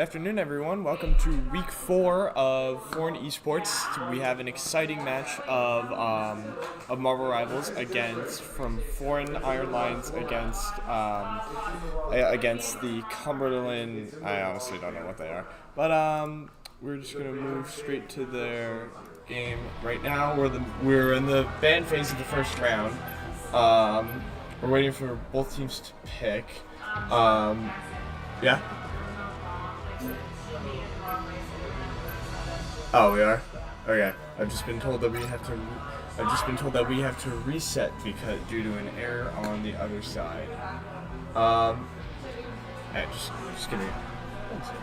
Good afternoon, everyone. Welcome to week 4 of Foran Esports. We have an exciting match of Marvel Rivals from Foran Iron Lines against the Cumberland. I honestly don't know what they are, but we're just gonna move straight to their game right now. We're in the ban phase of the first round. We're waiting for both teams to pick. Yeah. Oh, we are? Okay. I've just been told that we have to reset due to an error on the other side. Hey, just give me one second.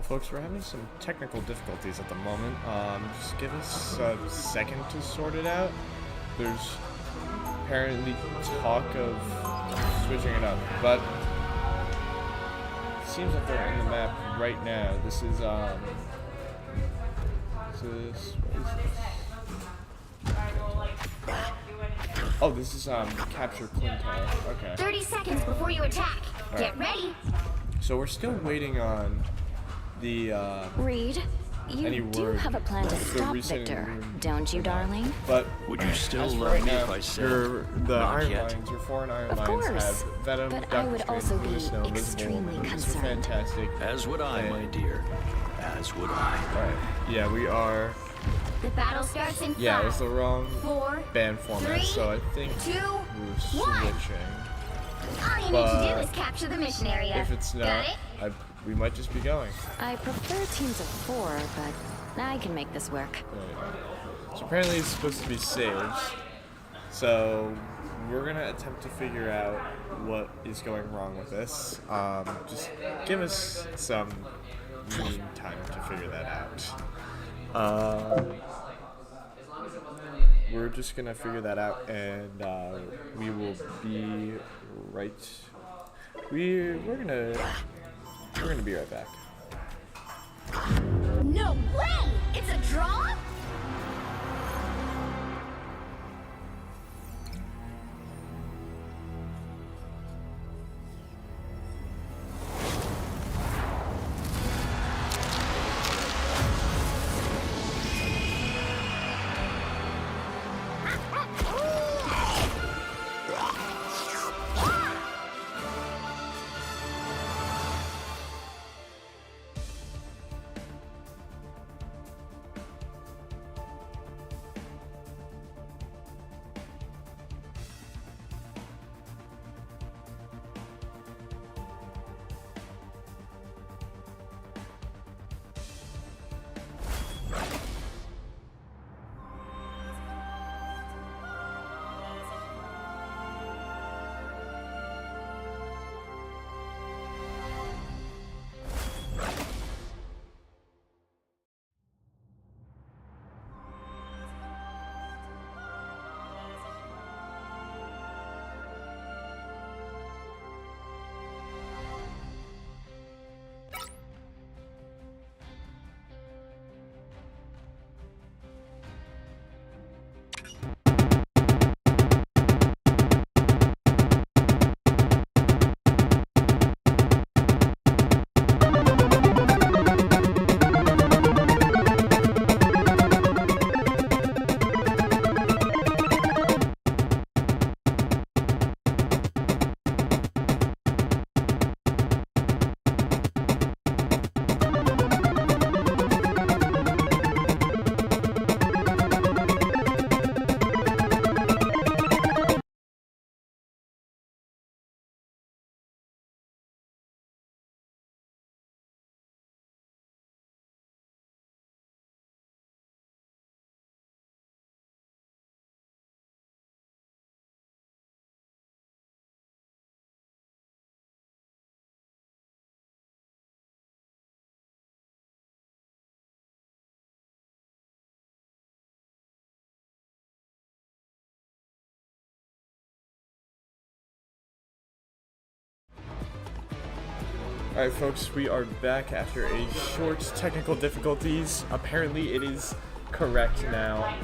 Folks, we're having some technical difficulties at the moment. Just give us a second to sort it out. There's apparently talk of switching it up, but it seems that they're in the map right now. This is what is this? Oh, this is capture Clinton. Okay. 30 seconds before you attack. All right. Get ready. So we're still waiting on the Reed, you do have a plan to stop Victor, don't you, darling? But would you still love right me now, if I said your Foreign Iron Of Lines course, have Venom, but Doctor I would Strange, also Blue be Snow, extremely Invisible. These are concerned. fantastic. As would I, my dear. As would I. Alright, yeah, we are. The battle starts in 5, Yeah, it was the wrong 4, band format, 3, so I think 2, we're 1. switching. All you need to do is capture the mission area. If it's not, Got it? we might just be going. I prefer teams of 4, but I can make this work. Right. So apparently it's supposed to be saves. So we're gonna attempt to figure out what is going wrong with this. Just give us some time to figure that out. We're just gonna figure that out, and we will be right. We're gonna be right back. No way! It's a draw? Alright folks, we are back after a short technical difficulties. Apparently it is correct now.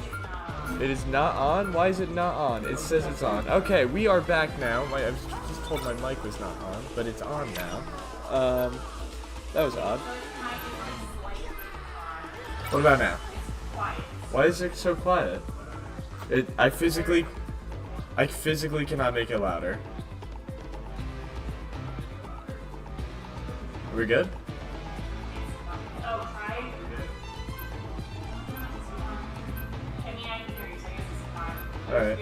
It is not on? Why is it not on? It says it's on. Okay, we are back now. I was just told my mic was not on, but it's on now. That was odd. What about now? Why is it so quiet? I physically cannot make it louder. Are we good? Alright.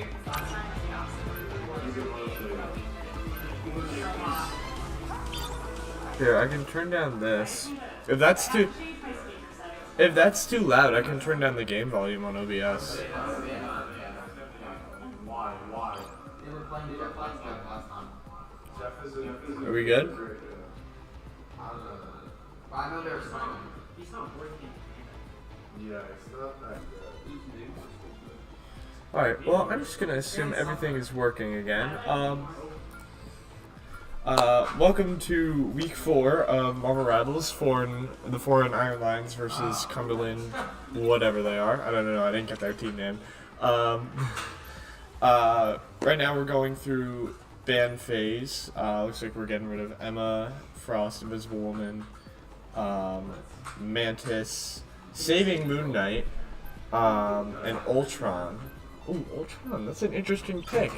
Here, I can turn down this. If that's too loud, I can turn down the game volume on OBS. Are we good? I know there's some. He's not working. Yeah, it's not that good. Alright, well, I'm just gonna assume everything is working again. Welcome to week 4 of Marvel Rivals, the Foran Iron Lions versus Cumberland, whatever they are. I don't know, I didn't get their team name. Right now we're going through ban phase. Looks like we're getting rid of Emma, Frost, Invisible Woman, Mantis, saving Moon Knight, and Ultron. Ooh, Ultron, that's an interesting pick.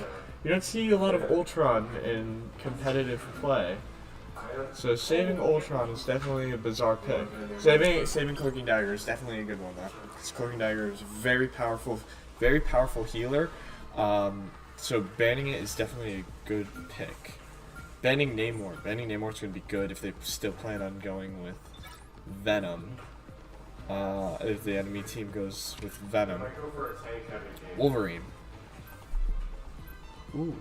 You don't see a lot of Ultron in competitive play. So saving Ultron is definitely a bizarre pick. Saving Cloaking Dagger is definitely a good one though. Because Cloaking Dagger is a very powerful healer. So banning it is definitely a good pick. Banning Namor. Banning Namor is going to be good if they still plan on going with Venom. If the enemy team goes with Venom. Wolverine. Ooh,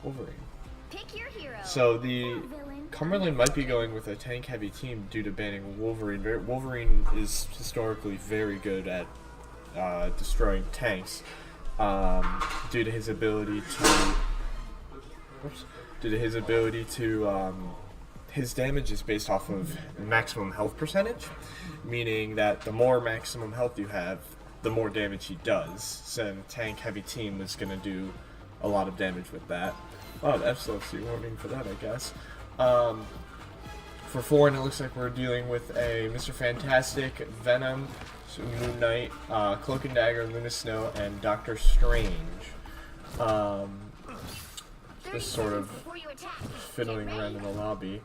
Wolverine. Pick your hero. So the Cumberland might be going with a tank-heavy team due to banning Wolverine. Wolverine is historically very good at destroying tanks due to his ability to. His damage is based off of maximum health percentage, meaning that the more maximum health you have, the more damage he does. So a tank-heavy team is going to do a lot of damage with that. Oh, the epilepsy warning for that, I guess. For Foran, it looks like we're dealing with a Mr. Fantastic, Venom, Moon Knight, Cloak and Dagger, Luna Snow, and Doctor Strange. Just sort of fiddling around in the lobby.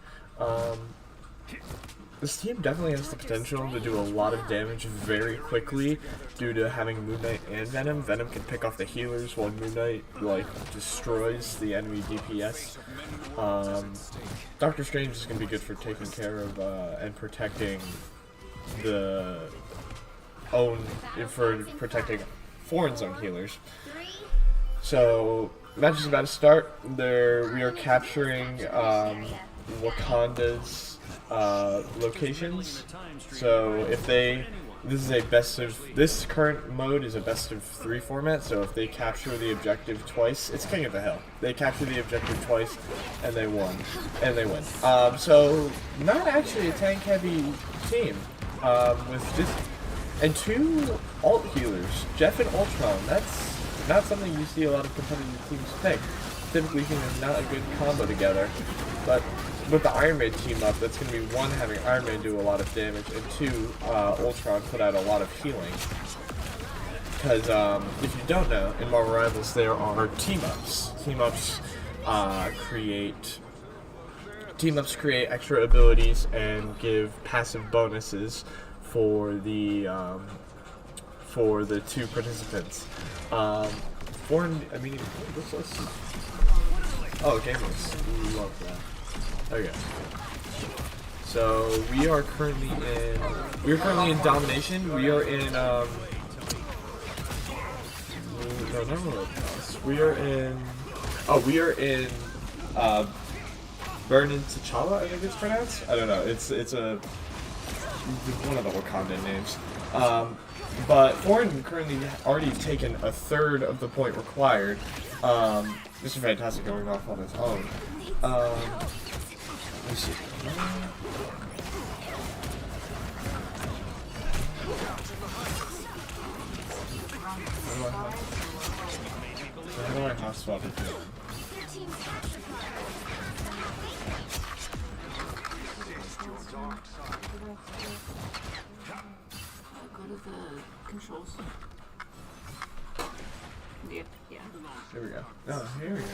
This team definitely has the potential to do a lot of damage very quickly due to having Moon Knight and Venom. Venom can pick off the healers while Moon Knight destroys the enemy DPS. Doctor Strange is going to be good for taking care of and protecting protecting Foran's own healers. So match is about to start. We are capturing Wakanda's locations. So if this current mode is a best of 3 format, so if they capture the objective twice, it's King of the Hill. They capture the objective twice and they win. So not actually a tank heavy team, with just and 2 alt healers, Jeff and Ultron. That's not something you see a lot of competitive teams pick. Typically seen as not a good combo together, but with the Iron Man team up, that's going to be 1, having Iron Man do a lot of damage, and 2, Ultron put out a lot of healing. Because if you don't know, in Marvel Rivals there are team-ups. Team-ups create extra abilities and give passive bonuses for the 2 participants. Gamers. We love that. Okay. So we are currently in domination. We are in we are in Vernon T'Challa, I think it's pronounced. I don't know. It's one of the Wakandan names. But Foran currently already taken a third of the point required. Mr. Fantastic going off on his own. Let me see. How do I hot swap it to him? Go to the controls. Yeah. Here we go. Oh, here we go.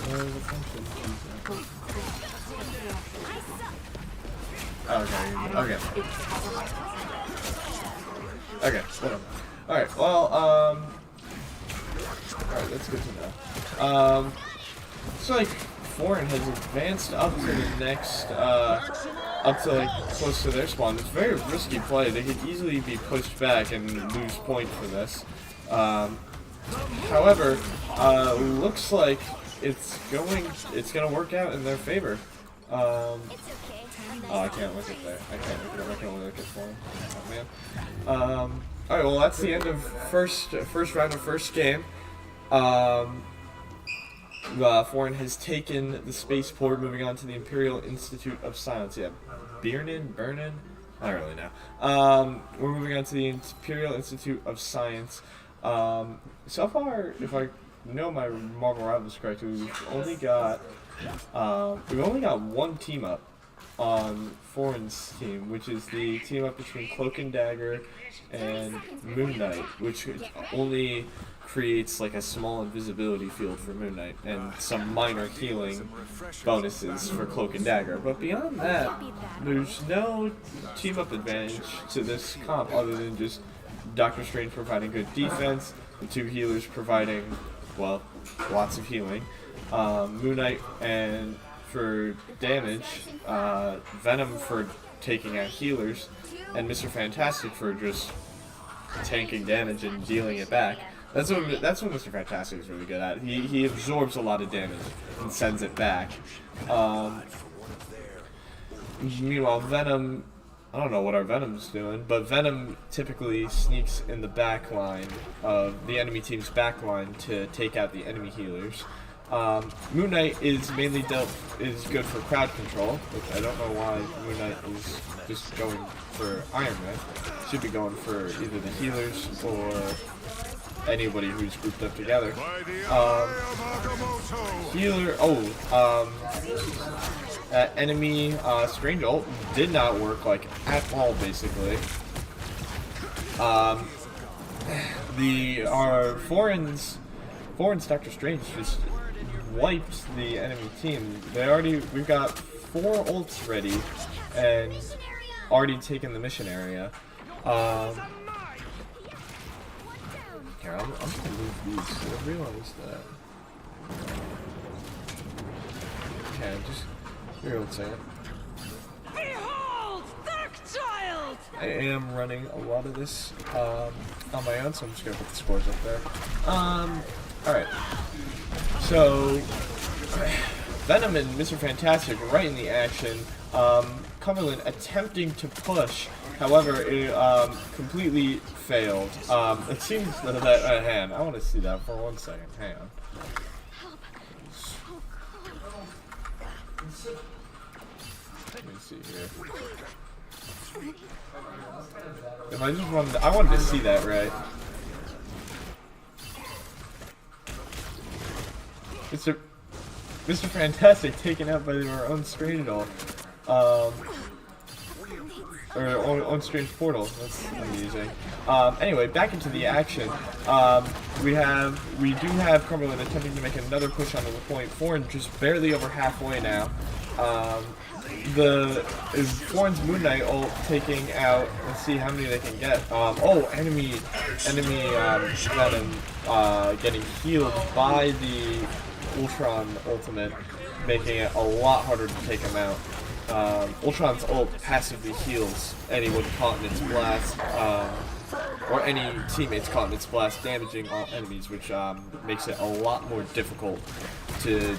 What are the functions? Okay. Okay, whatever. Alright, well, alright, that's good to know. Looks like Foran has advanced up to the next, up to, like, close to their spawn. It's a very risky play. They could easily be pushed back and lose point for this. However, looks like it's gonna work out in their favor. Oh, I can't look at there. I can only look at Foran. Oh, man. Alright, well, that's the end of first round of first game. Foran has taken the spaceport, moving on to the Imperial Institute of Science. Yeah, Bernin? I don't really know. We're moving on to the Imperial Institute of Science. So far, if I know my Marvel Rivals correctly, we've only got one team up on Foran's team, which is the team up between Cloak and Dagger and Moon Knight, which only creates like a small invisibility field for Moon Knight and some minor healing bonuses for Cloak and Dagger. But beyond that, there's no team up advantage to this comp other than just Doctor Strange providing good defense, the two healers providing, well, lots of healing, Moon Knight and for damage, Venom for taking out healers, and Mr. Fantastic for just tanking damage and dealing it back. That's what Mr. Fantastic is really good at. He absorbs a lot of damage and sends it back. Meanwhile, Venom, I don't know what our Venom's doing, but Venom typically sneaks in the back line of the enemy team's back line to take out the enemy healers. Moon Knight is mainly is good for crowd control, which I don't know why Moon Knight is just going for Iron Man. Should be going for either the healers or anybody who's grouped up together. Enemy Strange ult did not work like at all, basically. Foran's Doctor Strange just wiped the enemy team. We've got 4 ults ready and already taken the mission area. Here, I'm gonna move these. I realized that. Okay, just here, let's say it. Behold, Dark Child! I am running a lot of this on my own, so I'm just gonna put the scores up there. Alright. So Venom and Mr. Fantastic right in the action. Cumberland attempting to push, however, it completely failed. It seems that hand. I want to see that for 1 second. Hang on. Let me see here. If I just wanted, I wanted to see that, right? Mr. Fantastic taken out by our own Strange ult. Or own Strange portal. That's amusing. Anyway, back into the action. We do have Cumberland attempting to make another push onto the point. Foran just barely over halfway now. Is Foran's Moon Knight ult taking out? Let's see how many they can get. Enemy Venom getting healed by the Ultron ultimate, making it a lot harder to take him out. Ultron's ult passively heals anyone caught in its blast, or any teammates caught in its blast, damaging all enemies, which makes it a lot more difficult to.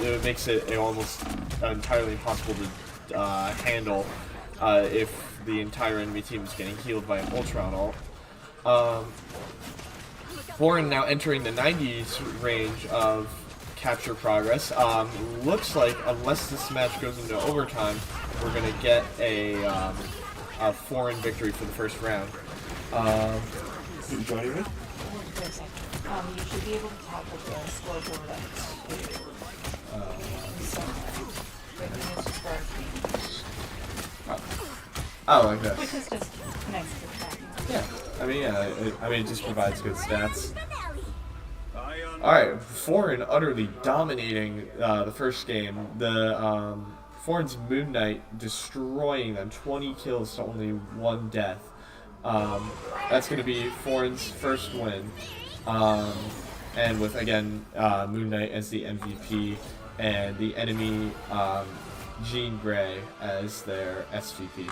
It makes it almost entirely impossible to handle if the entire enemy team is getting healed by an Ultron ult. Foran now entering the 90s range of capture progress. Looks like unless this match goes into overtime, we're gonna get a Foran victory for the first round. You joining me? You should be able to tap the scoreboard up to somewhere. I think it's just Like this. which is just nice to track. Yeah. I mean, it just provides good stats. Alright, Foran utterly dominating the first game. Foran's Moon Knight destroying them, 20 kills to only 1 death. That's going to be Foran's first win. And with, again, Moon Knight as the MVP and the enemy Jean Grey as their SVP.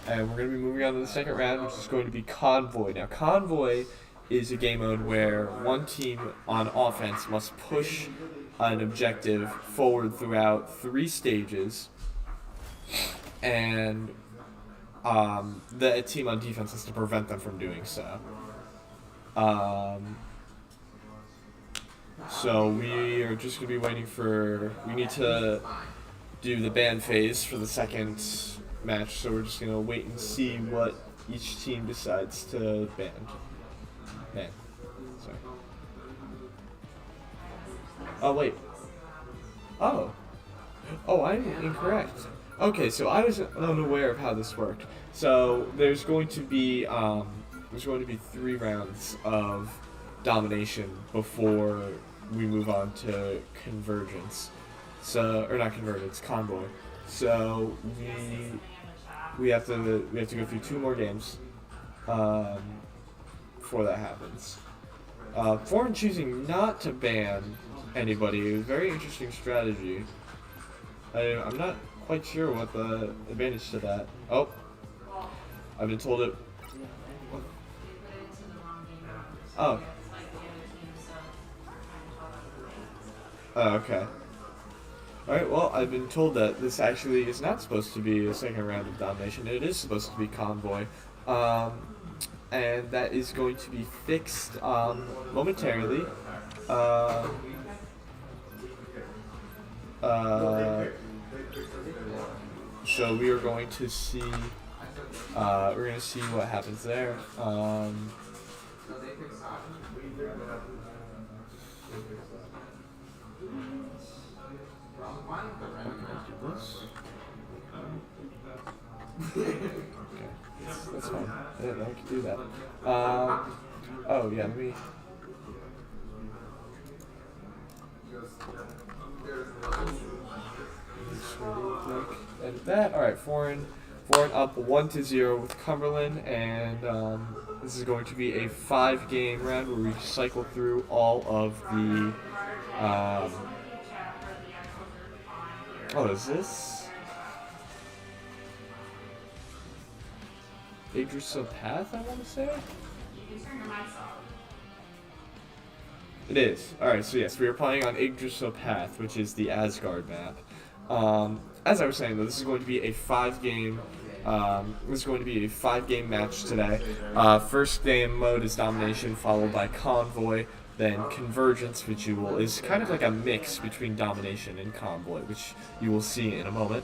And we're going to be moving on to the second round, which is going to be Convoy. Now, Convoy is a game mode where one team on offense must push an objective forward throughout 3 stages, and the team on defense has to prevent them from doing so. So we are just going to be waiting for... We need to do the ban phase for the second match, so we're just going to wait and see what each team decides to ban. Sorry. Oh, wait. Oh, I'm incorrect. Okay, so I was unaware of how this worked. So there's going to be 3 rounds of domination before we move on to convergence. So, or not convergence, convoy. So we have to go through 2 more games before that happens. Foran choosing not to ban anybody, a very interesting strategy. I'm not quite sure what the advantage to that. Oh, I've been told it. Oh. Oh, okay. Alright, well, I've been told that this actually is not supposed to be a second round of domination. It is supposed to be convoy. And that is going to be fixed momentarily. So we are going to see what happens there. That's fine. I didn't know I could do that. Oh yeah, let me. And that. All right, Foran up 1-0 with Cumberland, and this is going to be a 5-game round where we cycle through all of the. Is this? Yggdrasil Path, I want to say? It is. Alright, so yes, we are playing on Yggdrasil Path, which is the Asgard map. As I was saying, though, this is going to be a 5-game match today. First game mode is Domination, followed by Convoy, then Convergence, which is kind of like a mix between Domination and Convoy, which you will see in a moment.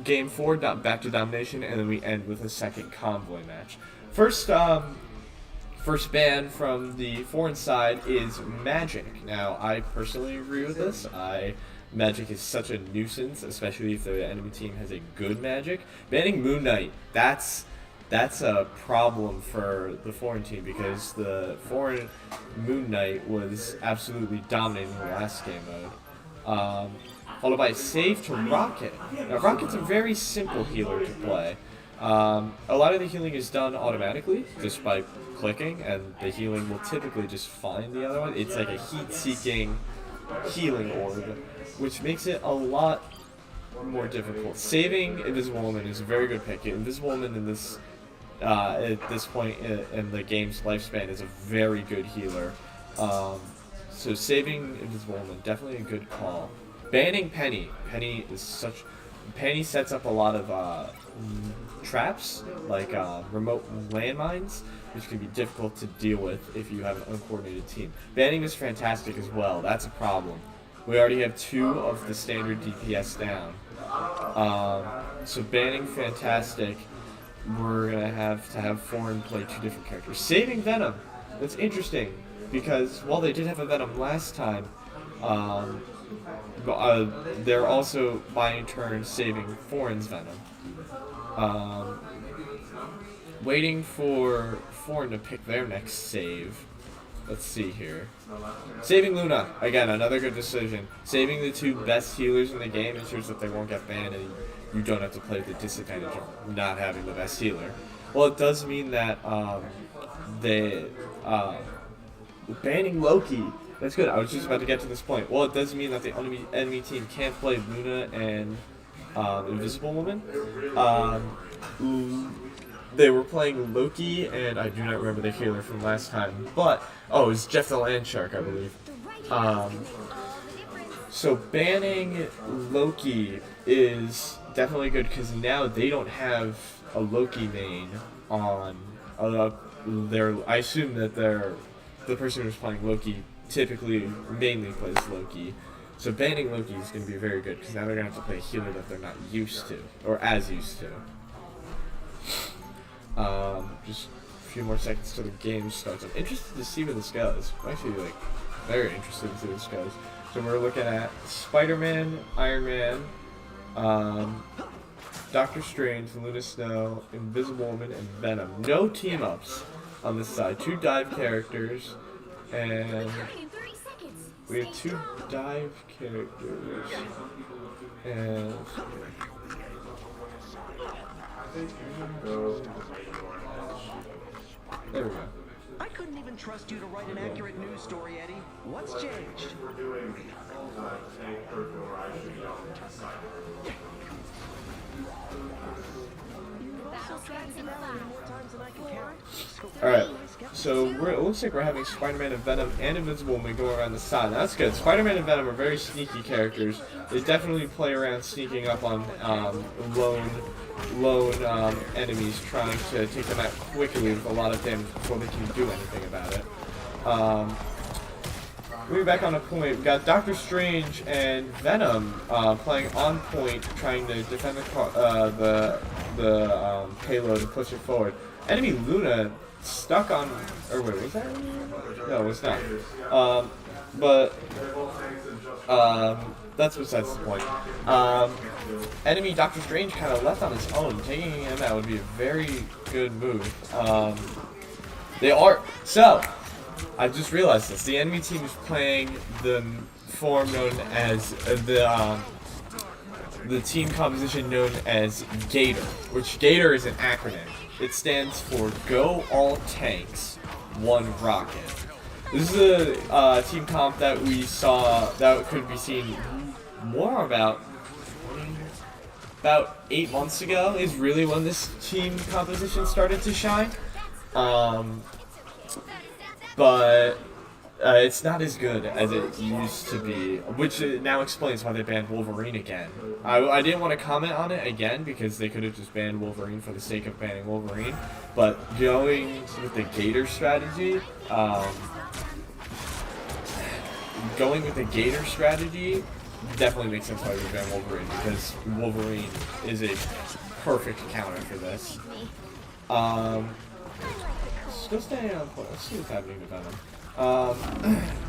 Game 4, back to Domination, and then we end with a second Convoy match. First ban from the foreign side is Magic. Now, I personally agree with this. Magic is such a nuisance, especially if the enemy team has a good Magic. Banning Moon Knight, that's a problem for the foreign team, because the foreign Moon Knight was absolutely dominating the last game mode. Followed by a save to Rocket. Now, Rocket's a very simple healer to play. A lot of the healing is done automatically, just by clicking, and the healing will typically just find the other one. It's like a heat-seeking healing orb, which makes it a lot more difficult. Saving Invisible Woman is a very good pick. Invisible Woman in this at this point in the game's lifespan is a very good healer. So saving Invisible Woman, definitely a good call. Banning Penny. Penny is such Penny sets up a lot of traps, like remote landmines, which can be difficult to deal with if you have an uncoordinated team. Banning is fantastic as well. That's a problem. We already have 2 of the standard DPS down. So banning fantastic. We're gonna have to have Foran play 2 different characters. Saving Venom. That's interesting because while they did have a Venom last time, they're also buying turns saving Foran's Venom. Waiting for Foran to pick their next save. Let's see here. Saving Luna. Again, another good decision. Saving the 2 best healers in the game ensures that they won't get banned and you don't have to play at the disadvantage of not having the best healer. Well, it does mean that banning Loki. That's good. I was just about to get to this point. Well, it does mean that the enemy team can't play Luna and Invisible Woman. They were playing Loki, and I do not remember the healer from last time. But it was Jeff the Landshark, I believe. So banning Loki is definitely good because now they don't have a Loki main on their. I assume that the person who's playing Loki typically mainly plays Loki. So banning Loki is going to be very good because now they're going to have to play a healer that they're not used to or as used to. Just a few more seconds till the game starts. I'm interested to see where this goes. I'm actually very interested to see where this goes. So we're looking at Spider-Man, Iron Man, Doctor Strange, Luna Snow, Invisible Woman, and Venom. No team-ups on this side. 2 dive characters, and we have 2 dive characters, and there we go. I couldn't even trust you to write an accurate news story, Eddie. What's changed? Alright, so it looks like we're having Spider-Man and Venom and Invisible Woman go around the side. Now, that's good. Spider-Man and Venom are very sneaky characters. They definitely play around sneaking up on lone enemies, trying to take them out quickly with a lot of damage before they can do anything about it. Moving back on a point, we've got Doctor Strange and Venom playing on point, trying to defend the payload and push it forward. Enemy Luna stuck on, or wait, was that? No, it's not. That's besides the point. Enemy Doctor Strange kind of left on his own. Taking him out would be a very good move. I just realized this. The enemy team is playing the form known as the team composition known as Gator, which Gator is an acronym. It stands for Go All Tanks, One Rocket. This is a team comp that we saw, that could be seen more about 8 months ago is really when this team composition started to shine. But it's not as good as it used to be, which now explains why they banned Wolverine again. I didn't want to comment on it again because they could have just banned Wolverine for the sake of banning Wolverine, but going with the Gator strategy, definitely makes sense why we ban Wolverine, because Wolverine is a perfect counter for this. Still staying on point. Let's see what's happening to Venom.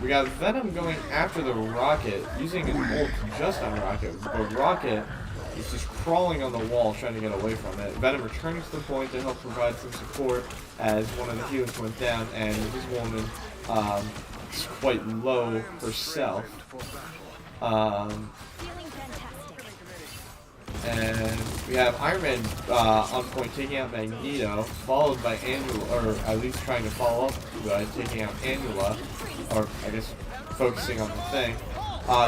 We got Venom going after the Rocket, using his ult just on Rocket. But Rocket is just crawling on the wall, trying to get away from it. Venom returning to the point to help provide some support as one of the healers went down, and this woman is quite low herself. And we have Iron Man on point taking out Magneto, followed by Angela, or at least trying to follow up by taking out Angela, or I guess focusing on the Thing.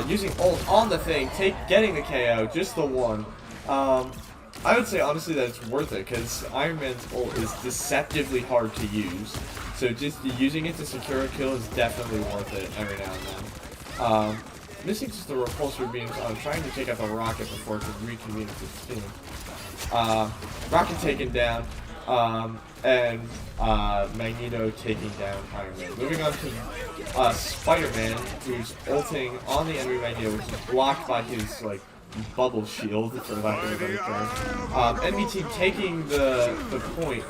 Using ult on the Thing, getting the KO, just the one. I would say honestly that it's worth it, because Iron Man's ult is deceptively hard to use. So just using it to secure a kill is definitely worth it every now and then. missing just the repulsor beams on trying to take out the rocket before it could reconvene its team. Rocket taken down, and Magneto taking down Iron Man. Moving on to Spider-Man, who's ulting on the enemy Magneto, which is blocked by his like bubble shield, for lack of a better term. Enemy team taking the point.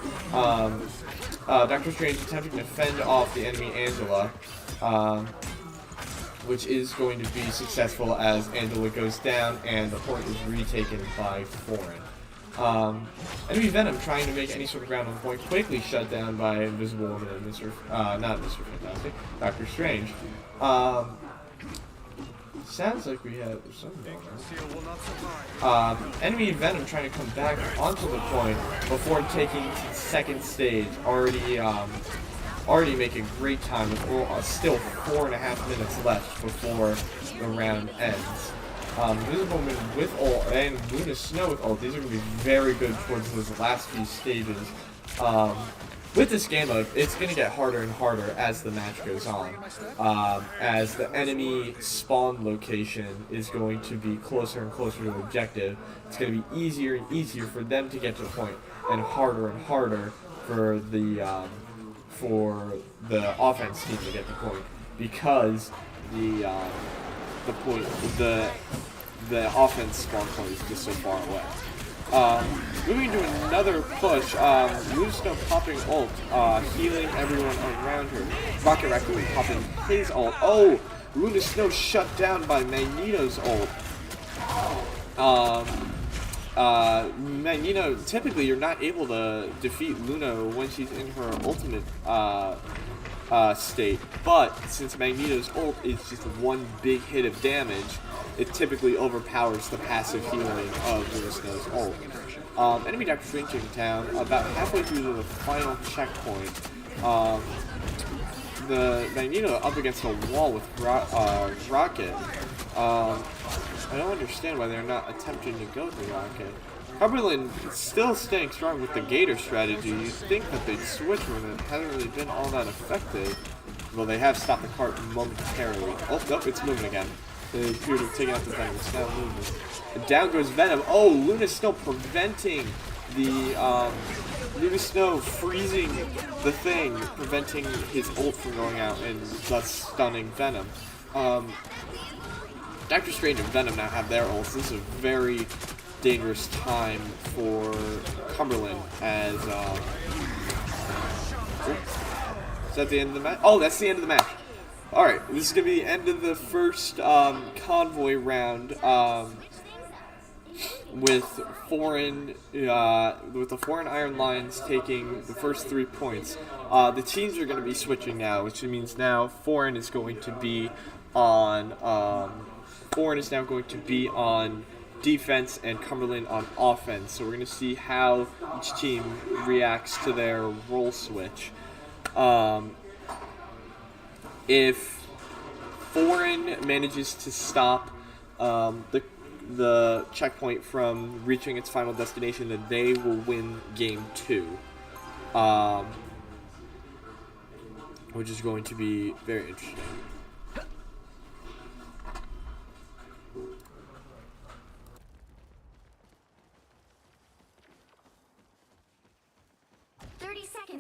Doctor Strange attempting to fend off the enemy Angela, which is going to be successful as Angela goes down and the point is retaken by Foran. Enemy Venom trying to make any sort of ground on point, quickly shut down by Invisible Woman and not Mr. Fantastic, Doctor Strange. Sounds like we have something going on. Enemy Venom trying to come back onto the point before taking to second stage, already making great time with still 4.5 minutes left before the round ends. Invisible Woman with ult and Luna Snow with ult. These are going to be very good towards those last few stages. With this game mode, it's going to get harder and harder as the match goes on, as the enemy spawn location is going to be closer and closer to the objective. It's going to be easier and easier for them to get to the point, and harder for the offense team to get the point, because the offense spawn point is just so far away. Moving to another push, Luna Snow popping ult, healing everyone around her. Rocket Raccoon popping his ult. Oh! Luna Snow shut down by Magneto's ult. Magneto, typically you're not able to defeat Luna when she's in her ultimate state, but since Magneto's ult is just one big hit of damage, it typically overpowers the passive healing of Luna Snow's ult. Enemy Doctor Strange in town, about halfway through the final checkpoint. The Magneto up against a wall with Rocket. I don't understand why they're not attempting to go to Rocket. Cumberland still staying strong with the Gator strategy. You'd think that they'd switch when it hasn't really been all that effective. Well, they have stopped the cart momentarily. Oh, nope, it's moving again. They appear to have taken out the Venom. It's now moving. And down goes Venom. Oh, Luna Snow preventing the, Luna Snow freezing the thing, preventing his ult from going out and thus stunning Venom. Doctor Strange and Venom now have their ults. This is a very dangerous time for Cumberland as, is that the end of the match? Oh, that's the end of the match. Alright, this is going to be the end of the first convoy round with Foran, with the Foran Iron Lions taking the first 3 points. The teams are going to be switching now, which means now Foran is going to be on defense and Cumberland on offense. So we're going to see how each team reacts to their role switch. If Foran manages to stop the checkpoint from reaching its final destination, then they will win game 2, which is going to be very interesting.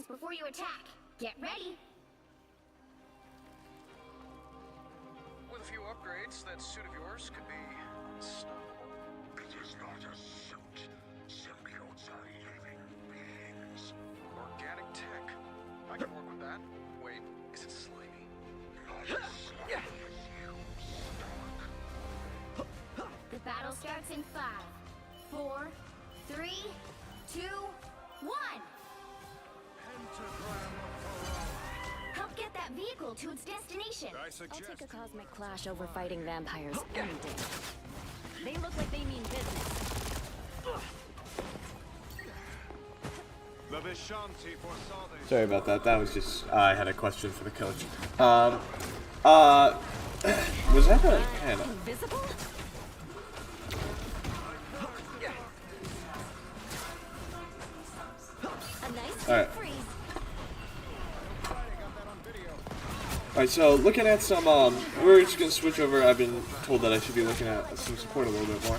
Before you attack, get ready. With a few upgrades, that suit of yours could be unstoppable. It is not a suit. Symbiotes are living beings. Organic tech. I can work with that. Wait, is it slimy? Not as slimy as you, Stark. The battle starts in 5, 4, 3, 2, 1. Help get that vehicle to its destination. I'll take a cosmic clash over fighting vampires any day. They look like they mean business. Sorry about that. That was just I had a question for the coach. Was that a Hannah? Invisible? A nice All right. freeze. Alright, so looking at some, we're just going to switch over. I've been told that I should be looking at some support a little bit more.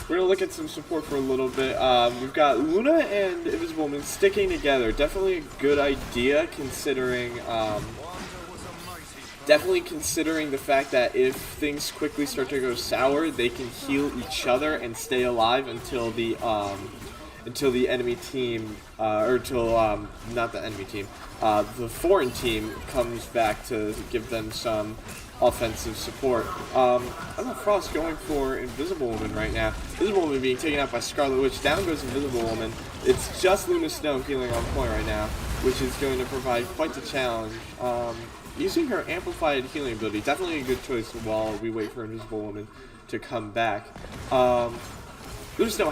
We're going to look at some support for a little bit. We've got Luna and Invisible Woman sticking together. Definitely a good idea considering, the fact that if things quickly start to go sour, they can heal each other and stay alive until the enemy team, or until, not the enemy team, the foreign team comes back to give them some offensive support. Emma Frost going for Invisible Woman right now. Invisible Woman being taken out by Scarlet Witch. Down goes Invisible Woman. It's just Luna Snow healing on point right now, which is going to provide quite the challenge. Using her amplified healing ability, definitely a good choice while we wait for Invisible Woman to come back. Luna Snow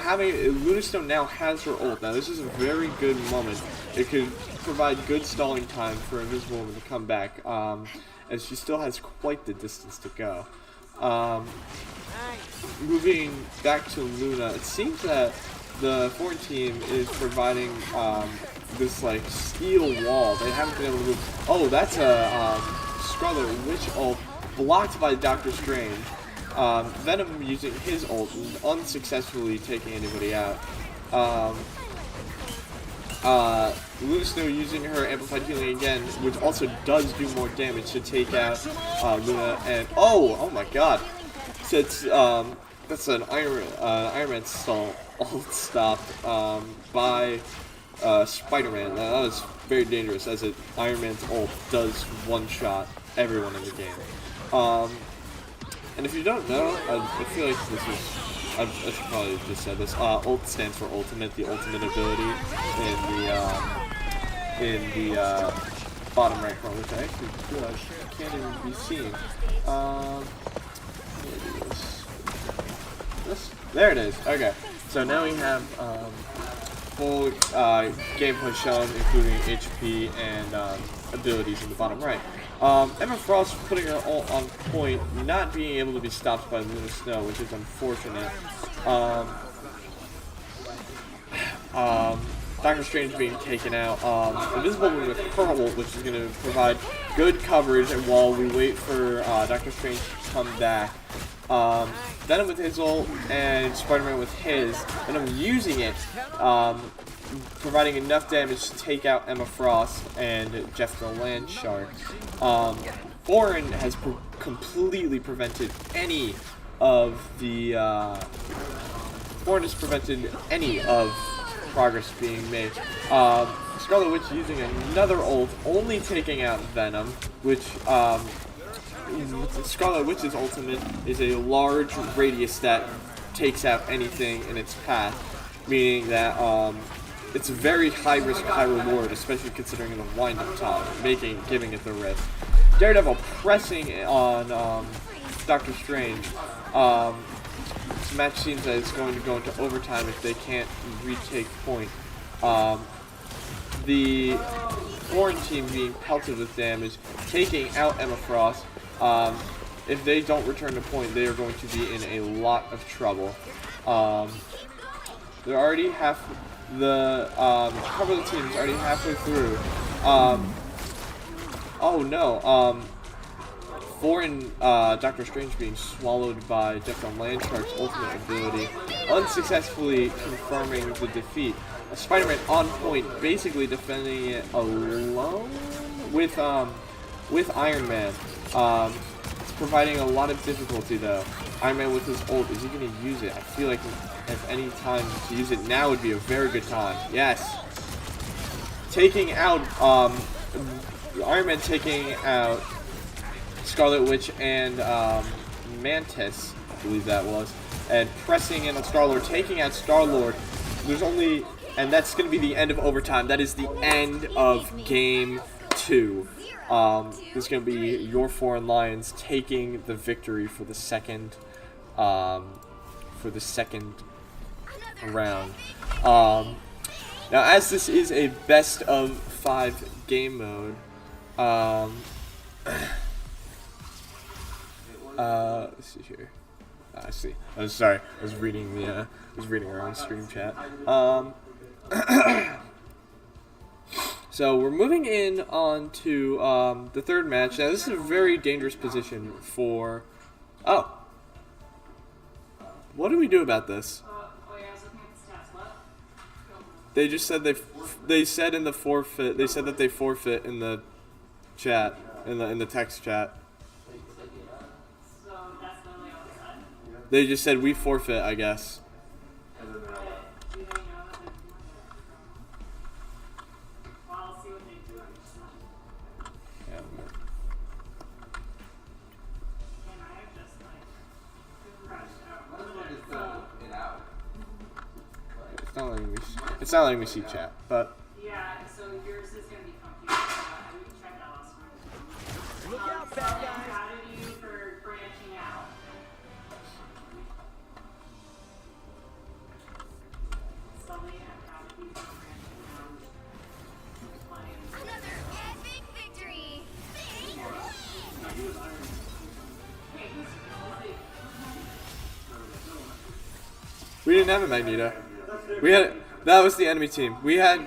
now has her ult. Now this is a very good moment. It could provide good stalling time for Invisible Woman to come back, as she still has quite the distance to go. Moving back to Luna, it seems that the foreign team is providing this like steel wall. They haven't been able to move. Oh, that's a Scarlet Witch ult blocked by Doctor Strange. Venom using his ult and unsuccessfully taking anybody out. Luna Snow using her amplified healing again, which also does do more damage to take out Luna. And oh my God! So it's that's an Iron Man ult stopped by Spider-Man. That was very dangerous, as Iron Man's ult does one-shot everyone in the game. And if you don't know, I feel like this is, I should probably have just said this. Ult stands for ultimate, the ultimate ability in the bottom right corner, which I actually feel like can't even be seen. There it is. Okay, so now we have full gameplay shown, including HP and abilities in the bottom right. Emma Frost putting her ult on point, not being able to be stopped by Luna Snow, which is unfortunate. Doctor Strange being taken out. Invisible Woman with her ult, which is going to provide good coverage, and while we wait for Doctor Strange to come back. Venom with his ult, and Spider-Man with his. Venom using it, providing enough damage to take out Emma Frost and Jeff the Land Shark. Foran has completely prevented any of the progress being made. Scarlet Witch using another ult, only taking out Venom, which Scarlet Witch's ultimate is a large radius that takes out anything in its path, meaning that it's a very high risk, high reward, especially considering the wind-up time, giving it the risk. Daredevil pressing on Doctor Strange. This match seems that it's going to go into overtime if they can't retake point. The foreign team being pelted with damage, taking out Emma Frost. If they don't return to point, they are going to be in a lot of trouble. They're already the cover of the team is already halfway through. Oh no, foreign Doctor Strange being swallowed by Jeff the Land Shark's ultimate ability, unsuccessfully confirming the defeat. Spider-Man on point, basically defending it alone with Iron Man. It's providing a lot of difficulty though. Iron Man with his ult, is he going to use it? I feel like if any time to use it now would be a very good time. Yes. Taking out, Iron Man taking out Scarlet Witch and Mantis, I believe that was, and pressing in on Star-Lord, taking out Star-Lord. And that's going to be the end of overtime. That is the end of Game 2. This is going to be your Foreign Lions taking the victory for the second round. Now, as this is a best of 5 game mode, let's see here. I see. I'm sorry. I was reading our own stream chat. So we're moving in on to the third match. Now this is a very dangerous position for... Oh. What do we do about this? They just said they said in the forfeit. They said that they forfeit in the chat, in the text chat. They just said we forfeit, I guess. It's not letting me see chat, but Yeah, so yours is gonna be funky. We tried that last time. Look out, bad guy. Proud of you for branching out. Sully, I'm proud of you for branching out. Another epic victory! we didn't have a Magneto. That was the enemy team. We had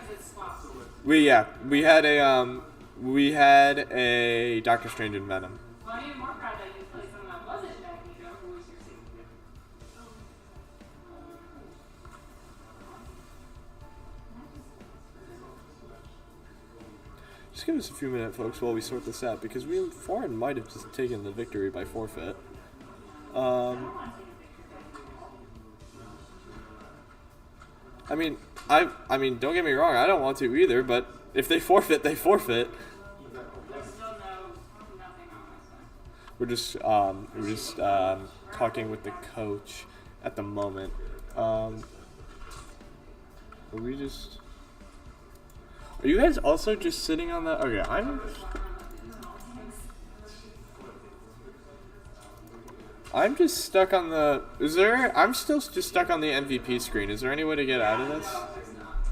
a Doctor Strange and Venom. Well, I'm even more proud that you played someone that wasn't Magneto, who was your savior. Just give us a few minutes, folks, while we sort this out, because Foran might have just taken the victory by forfeit. I mean, don't get me wrong, I don't want to either, but if they forfeit, they forfeit. There's still nothing on We're just talking with the coach at the moment. Are you guys also just sitting on the? Okay, I'm just stuck on the. I'm still just stuck on the MVP screen. Is there any way to get out of this?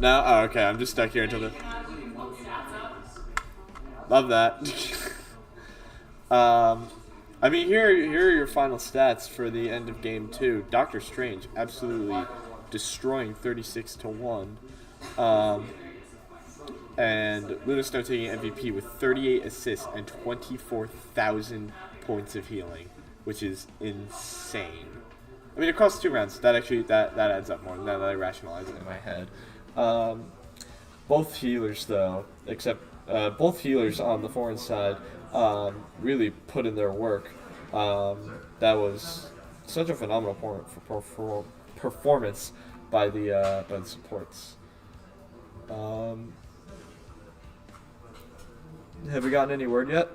No. Oh, okay. I'm just stuck here until the. Love that. I mean, here are your final stats for the end of Game 2. Doctor Strange absolutely destroying 36-1. And Luna Snow taking MVP with 38 assists and 24,000 points of healing, which is insane. I mean, across 2 rounds, that adds up more. Now that I rationalize it in my head. Both healers, though, except both healers on the foreign side, really put in their work. That was such a phenomenal performance by the supports. Have we gotten any word yet?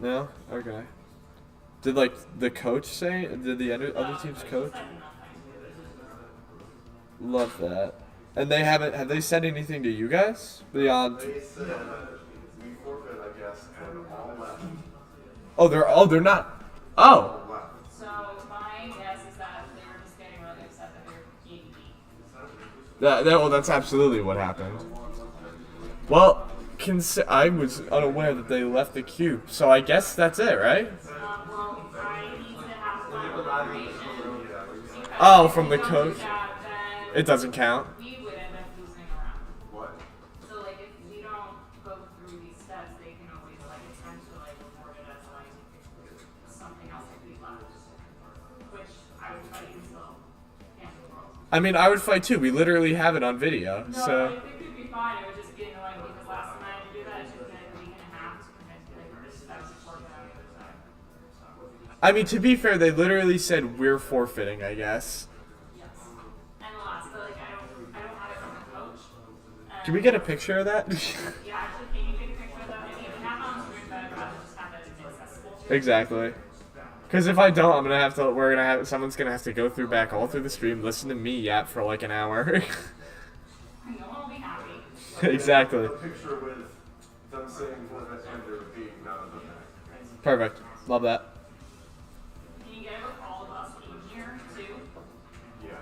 No? Okay. Did, like, the coach say? Did the other team's coach? Love that. And they have they said anything to you guys? Beyond... They said we forfeit, I guess, and all left. They're not... Oh! So my guess is that they were just getting really upset that they were being beat. Well, that's absolutely what happened. Well, I was unaware that they left the queue, so I guess that's it, right? Well, I need to have confirmation. Oh, from the coach? It doesn't count. We would end up losing a round. What? So, like, if we don't go through these steps, they can always, like, essentially, like, report it as, like, something else that we left. Which I would fight you still. I mean, I would fight too. We literally have it on video, No, so... I think it'd be fine. It would just be annoying because last time I had to do that, it took me like a week and a half to convince me, like, I was supporting on the other side. I mean, to be fair, they literally said we're forfeiting, I guess. Yes. And last, but, like, I don't have it from the coach. Can we get a picture of that? Yeah, actually, can you take a picture of that? Maybe if you have it on screen, but I'd rather just have it accessible to you. Exactly. Because if I don't, someone's gonna have to go back all through the stream, listen to me yap for like an hour. No one will be happy. Exactly. A picture with them saying forfeit and there being none of them. Perfect. Love that. Can you get it with all of us in here, too? Yeah.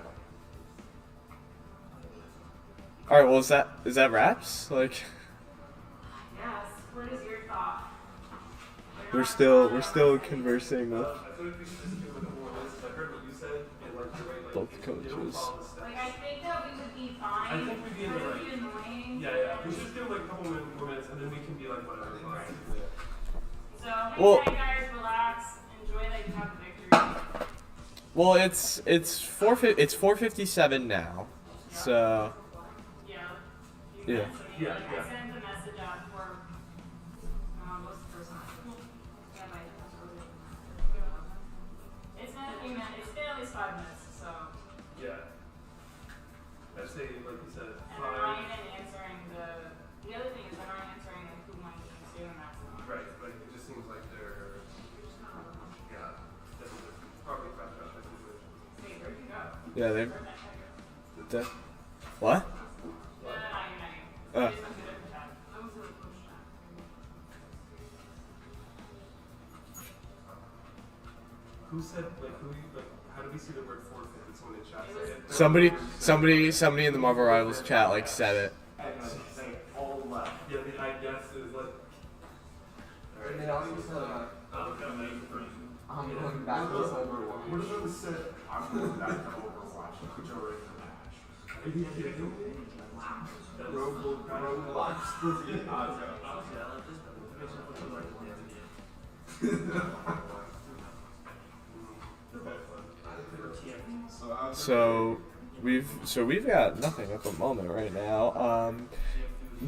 Alright, well, is that wraps? Like, Yes. What is your thought? we're still conversing with... I feel like we should just do like a more list. I heard what you said. both coaches. Like, I think that we would be fine. I think we'd be in the It would right. be annoying. Yeah. We should just do like a couple more minutes, and then we can be like whatever. Fine. So, hang Well- tight, guys, relax, enjoy that you have the victory. Well, it's 4:57 now, so Yeah. yeah. I sent the message out for, what's the first one? It's been a few minutes, it's been at least 5 minutes, so. Yeah. I say, like you said, And they're not even answering the other thing is they're not answering like who my team's doing that stuff. right. Like it just seems like they're. Yeah. That's probably fast trash situation. Hey, where'd you go? Yeah, they. Where'd that checker? What? No, you're not. Uh. You just went to a different tab. I was in the push tab. Who said like who? Like how do we see the word forfeit? Did someone in chat say it? Somebody in the Marvel Rivals chat like said it. All left. Yeah, I guess is like. And then also I'm going back to Overwatch. What does it say? I'm going back to Overwatch. During the match. Are you kidding me? So we've got nothing at the moment right now.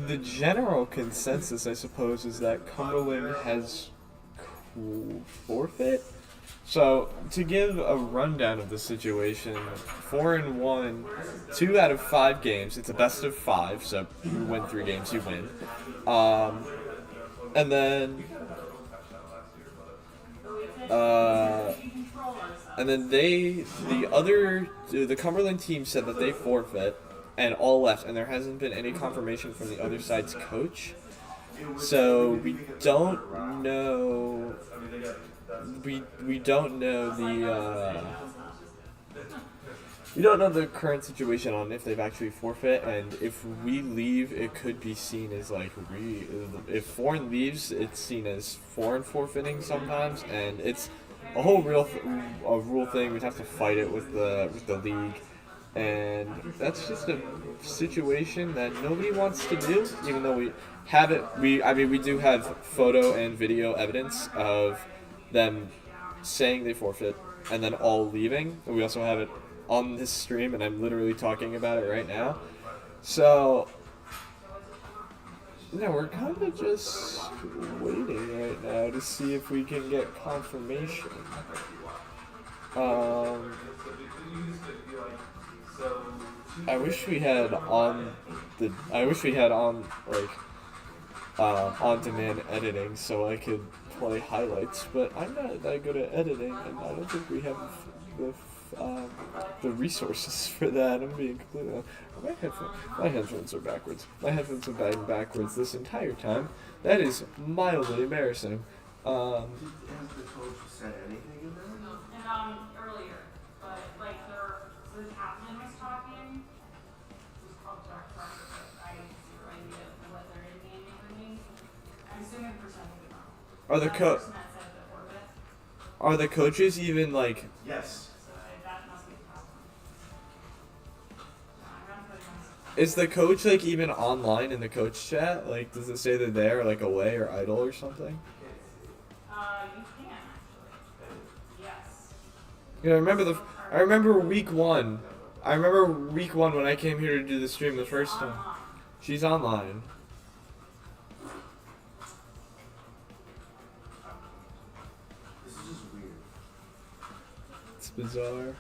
The general consensus, I suppose, is that Cumberland has forfeit. So to give a rundown of the situation, Foran won 2 out of 5 games. It's a best of 5, so you win 3 games, you win. And then the Cumberland team said that they forfeit and all left, and there hasn't been any confirmation from the other side's coach. So we don't know. We don't know the current situation on if they've actually forfeit, and if we leave, it could be seen as like if Foran leaves, it's seen as Foran forfeiting sometimes, and it's a whole rule thing. We'd have to fight it with the league, and that's just a situation that nobody wants to do, even though we have it. We do have photo and video evidence of them saying they forfeit and then all leaving, and we also have it on this stream, and I'm literally talking about it right now. So yeah, we're kind of just waiting right now to see if we can get confirmation. I wish we had on on-demand editing so I could play highlights, but I'm not that good at editing, and I don't think we have the resources for that. I'm being completely honest. My headphones are backwards. My headphones have been backwards this entire time. That is mildly embarrassing. Has the coach said anything in there? And earlier, but like the captain was talking. It was called Dark Dark, but I have zero idea what they're naming for me. I'm assuming percentage wrong. Are the person that said the orbit. are the coaches even like? Yes. So that must be the problem. I'm not putting myself. Is the coach like even online in the coach chat? Like, does it say they're there, like away or idle or something? You can actually. Yes. You know, I remember week one. I remember week 1 when I came here to do the stream the first time. She's online. This is just weird. It's bizarre.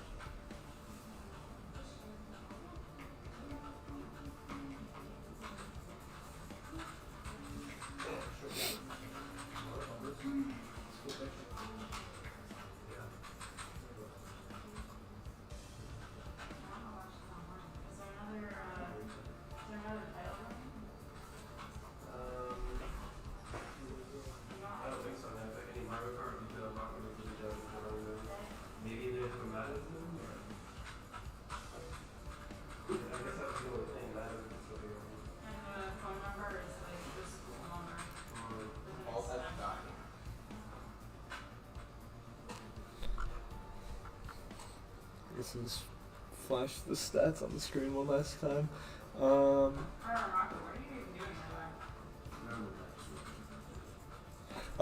I don't think so. Any Mario Kart, you can unlock them for the judges. Maybe they have a Madison. Let's just flash the stats on the screen one last time. Oh,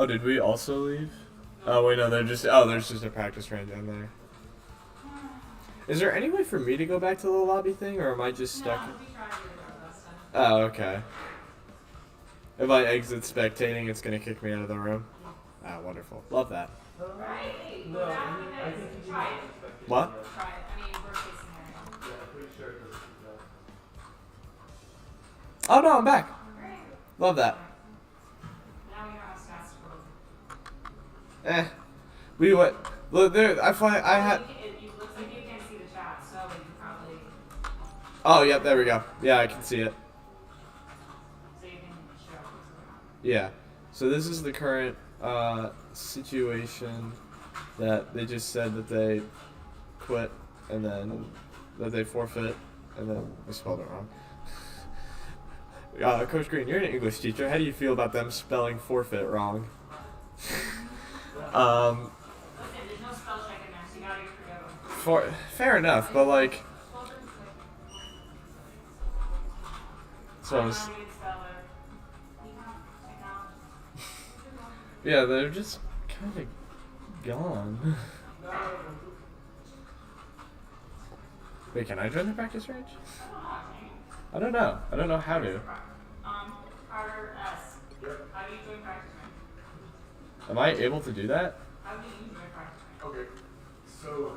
did we also leave? Oh wait, no, they're just. Oh, there's just a practice range down there. Is there any way for me to go back to the lobby thing, or am I just stuck? Oh, okay. If I exit spectating, it's gonna kick me out of the room. Ah, wonderful. Love that. What? Oh no, I'm back. Love that. We went. Look there. I had. Oh, yep. There we go. Yeah, I can see it. Yeah. So this is the current situation that they just said that they quit and then that they forfeit and then I spelled it wrong. Coach Green, you're an English teacher. How do you feel about them spelling forfeit wrong? Fair enough, but like. So I was, yeah, they're just kind of gone. Wait, can I join the practice range? I don't know. I don't know how to. Carter S. How do you join practice range? Am I able to do that? How do you join practice range? Okay. So,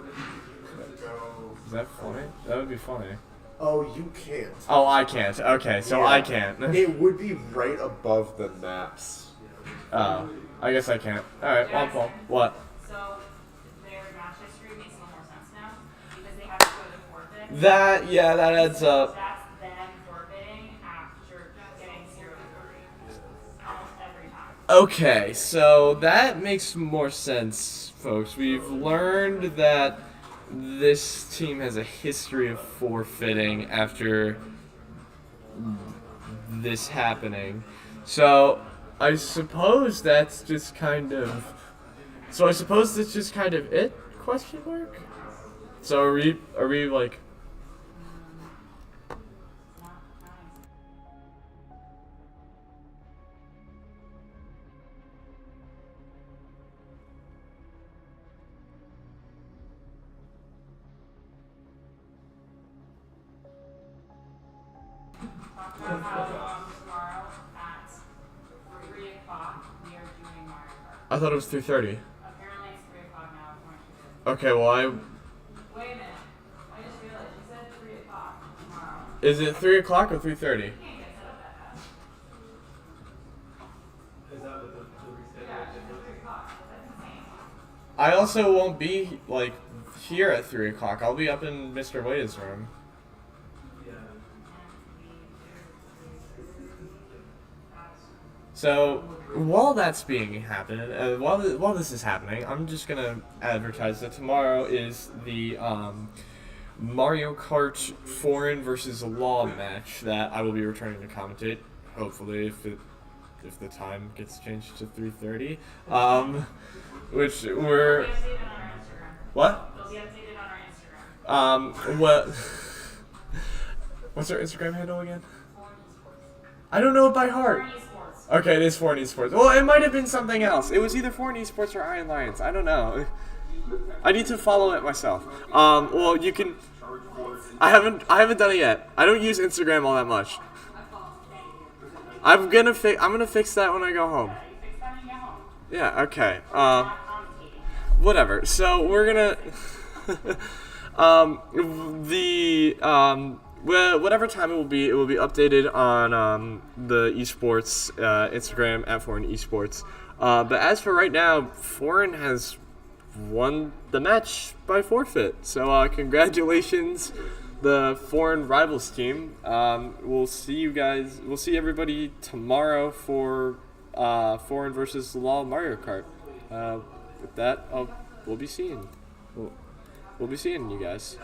Is that funny? That would be funny. oh, you can't. Oh, I can't. Okay, so Yeah. I can't. It would be right above the maps. Oh, I guess I can't. Alright, well, what? So their match history makes a little more sense now because they have to go to forfeit. That adds up. That's them forfeiting after getting 0-3 almost every time. Okay, so that makes more sense, folks. We've learned that this team has a history of forfeiting after this happening. So I suppose that's just kind of. So I suppose that's just kind of it? Question mark. So are we like? Tomorrow at 3 o'clock we are doing Mario Kart. I thought it was 3:30. Apparently it's 3 o'clock now. Okay, well Wait a minute. I just realized you said 3 o'clock tomorrow. is it 3 o'clock or 3:30? You can't get set up that fast. Is that what the reschedule? Yeah, it's 3 o'clock. That's insane. I also won't be like here at 3 o'clock. I'll be up in Mr. Wade's room. So while that's being happening, while this is happening, I'm just gonna advertise that tomorrow is the Mario Kart Foran versus Law match that I will be returning to commentate. Hopefully, if the time gets changed to 3:30, which we're what? It'll be updated on our Instagram. What? What's our Instagram handle again? I don't know it by heart. Okay, it is Foran Esports. Well, it might have been something else. It was either Foran Esports or Iron Lions. I don't know. I need to follow it myself. Well, you can. I haven't done it yet. I don't use Instagram all that much. I'm gonna fix that when I go home. Yeah. Okay. Whatever. So we're gonna. Whatever time it will be updated on the esports Instagram at Foran Esports. But as for right now, Foran has won the match by forfeit. So congratulations, the Foran Rivals team. We'll see everybody tomorrow for Foran versus Law Mario Kart. With that, we'll be seeing you guys.